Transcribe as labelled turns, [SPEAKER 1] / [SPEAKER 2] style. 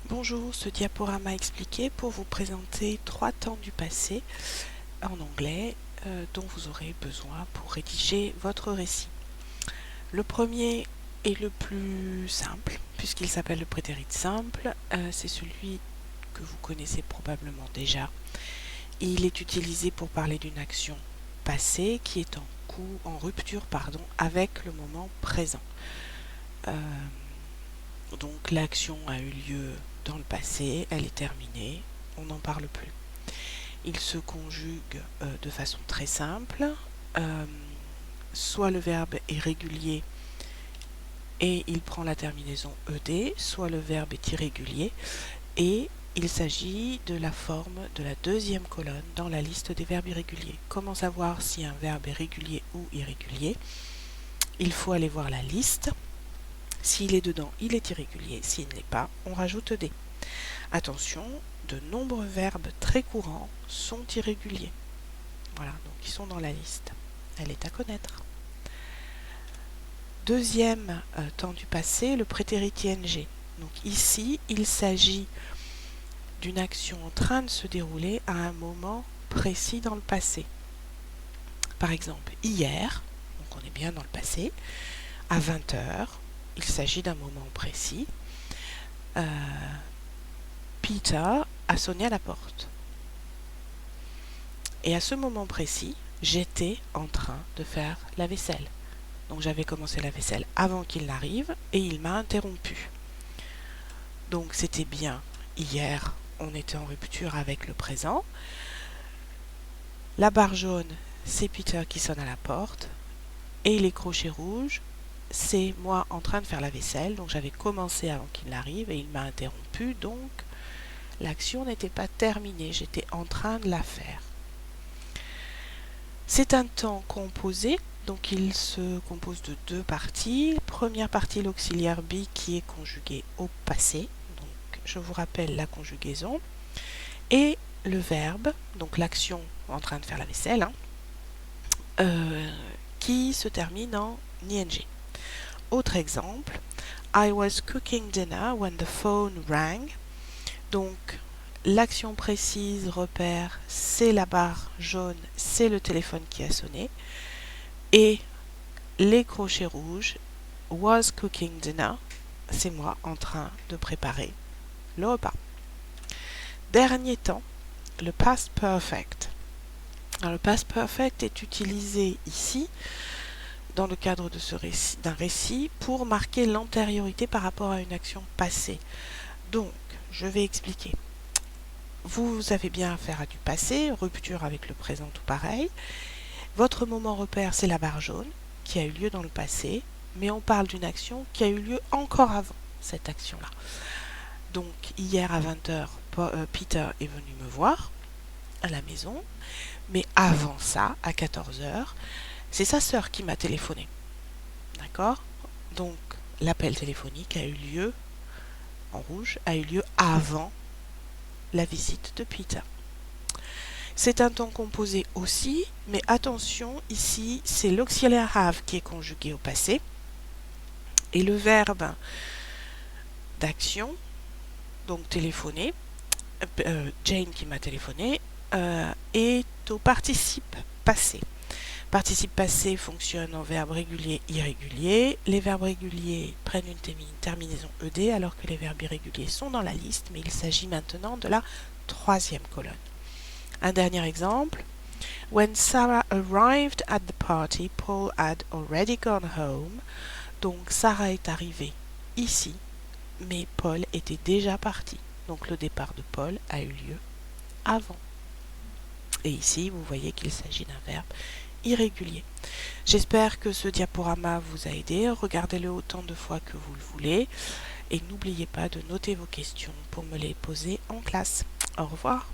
[SPEAKER 1] Bonjour, ce diaporama expliqué pour vous présenter 3 temps du passé en anglais dont vous aurez besoin pour rédiger votre récit. Le premier est le plus simple puisqu'il s'appelle le prétérit simple, c'est celui que vous connaissez probablement déjà. Il est utilisé pour parler d'une action passée qui est en rupture avec le moment présent. Donc l'action a eu lieu dans le passé, elle est terminée, on n'en parle plus. Il se conjugue de façon très simple, soit le verbe est régulier et il prend la terminaison ed, soit le verbe est irrégulier et il s'agit de la forme de la deuxième colonne dans la liste des verbes irréguliers. Comment savoir si un verbe est régulier ou irrégulier? Il faut aller voir la liste. S'il est dedans, il est irrégulier. S'il ne l'est pas, on rajoute des. Attention, de nombreux verbes très courants sont irréguliers. Voilà, donc ils sont dans la liste. Elle est à connaître. Deuxième temps du passé, le prétérit ing. Donc ici, il s'agit d'une action en train de se dérouler à un moment précis dans le passé. Par exemple, hier, donc on est bien dans le passé, à 20h, il s'agit d'un moment précis. Peter a sonné à la porte. Et à ce moment précis, j'étais en train de faire la vaisselle. Donc j'avais commencé la vaisselle avant qu'il n'arrive et il m'a interrompu. Donc c'était bien hier, on était en rupture avec le présent. La barre jaune, c'est Peter qui sonne à la porte. Et les crochets rouges, c'est moi en train de faire la vaisselle. Donc j'avais commencé avant qu'il n'arrive et il m'a interrompu. Donc l'action n'était pas terminée, j'étais en train de la faire. C'est un temps composé, donc il se compose de deux parties. Première partie, l'auxiliaire be qui est conjugué au passé. Donc je vous rappelle la conjugaison. Et le verbe, donc l'action en train de faire la vaisselle, qui se termine en ing. Autre exemple, I was cooking dinner when the phone rang. Donc l'action précise, repère, c'est la barre jaune, c'est le téléphone qui a sonné. Et les crochets rouges, was cooking dinner, c'est moi en train de préparer le repas. Dernier temps, le past perfect. Alors, le past perfect est utilisé ici dans le cadre de d'un récit pour marquer l'antériorité par rapport à une action passée. Donc, je vais expliquer. Vous avez bien affaire à du passé, rupture avec le présent, tout pareil. Votre moment repère, c'est la barre jaune qui a eu lieu dans le passé, mais on parle d'une action qui a eu lieu encore avant cette action-là. Donc, hier à 20h, Peter est venu me voir à la maison, mais avant ça, à 14h, c'est sa sœur qui m'a téléphoné. D'accord? Donc, l'appel téléphonique a eu lieu, en rouge, a eu lieu avant la visite de Peter. C'est un temps composé aussi, mais attention, ici, c'est l'auxiliaire have qui est conjugué au passé. Et le verbe d'action, donc téléphoner, Jane qui m'a téléphoné, est au participe passé. Participe passé fonctionne en verbe régulier irrégulier. Les verbes réguliers prennent une terminaison ed alors que les verbes irréguliers sont dans la liste, mais il s'agit maintenant de la troisième colonne. Un dernier exemple. When Sarah arrived at the party, Paul had already gone home. Donc Sarah est arrivée ici, mais Paul était déjà parti. Donc le départ de Paul a eu lieu avant. Et ici, vous voyez qu'il s'agit d'un verbe irrégulier. J'espère que ce diaporama vous a aidé. Regardez-le autant de fois que vous le voulez. Et n'oubliez pas de noter vos questions pour me les poser en classe. Au revoir.